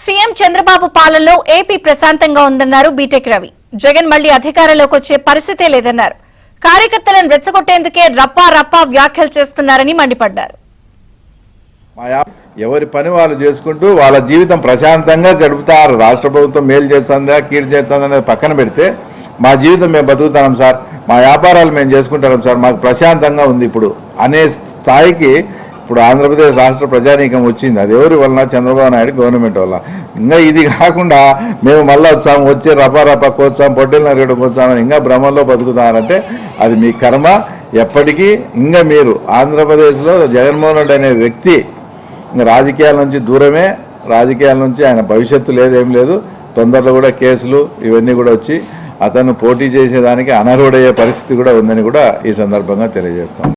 CM Chandrababu పాలనలో AP ప్రశాంతంగా ఉందన్నారు బీటెక్ రవి. జగన్ మళ్లీ అధికారంలోకి వచ్చే పరిస్థితే లేదన్నారు. కార్యకర్తలను రెచ్చగొట్టేందుకే రప్పా రప్పా వ్యాఖ్యలు చేస్తున్నారని మండిపడ్డారు. ఎవరి పని వాళ్ళు చేసుకుంటూ వాళ్ళ జీవితం ప్రశాంతంగా గడుపుతారు. రాష్ట్ర ప్రభుత్వం మేలు చేస్తుందా కీడు చేస్తుందా అనేది పక్కన పెడితే మా జీవితం మేము బతుకుతున్నాం సార్, మా వ్యాపారాలు మేము చేసుకుంటున్నాం సార్, మాకు ప్రశాంతంగా ఉంది ఇప్పుడు అనే స్థాయికి ఇప్పుడు ఆంధ్రప్రదేశ్ రాష్ట్ర ప్రజానీకం వచ్చింది. అది ఎవరి వలన? చంద్రబాబు నాయుడు గవర్నమెంట్ వల్ల. ఇంకా ఇది కాకుండా మేము మళ్ళీ వచ్చే రపా కోస్తాం, పొట్టెలు నరగడం కోస్తామని ఇంకా భ్రమంలో బతుకుతారంటే అది మీ కర్మ. ఎప్పటికీ ఇంకా మీరు ఆంధ్రప్రదేశ్లో జగన్మోహన్ రెడ్డి అనే వ్యక్తి ఇంకా రాజకీయాల నుంచి దూరమే. రాజకీయాల నుంచి ఆయన భవిష్యత్తు లేదేం లేదు. తొందరలో కూడా కేసులు ఇవన్నీ కూడా వచ్చి అతను పోటీ చేసేదానికి అనర్హుడయ్యే పరిస్థితి కూడా ఉందని కూడా ఈ సందర్భంగా తెలియజేస్తాం.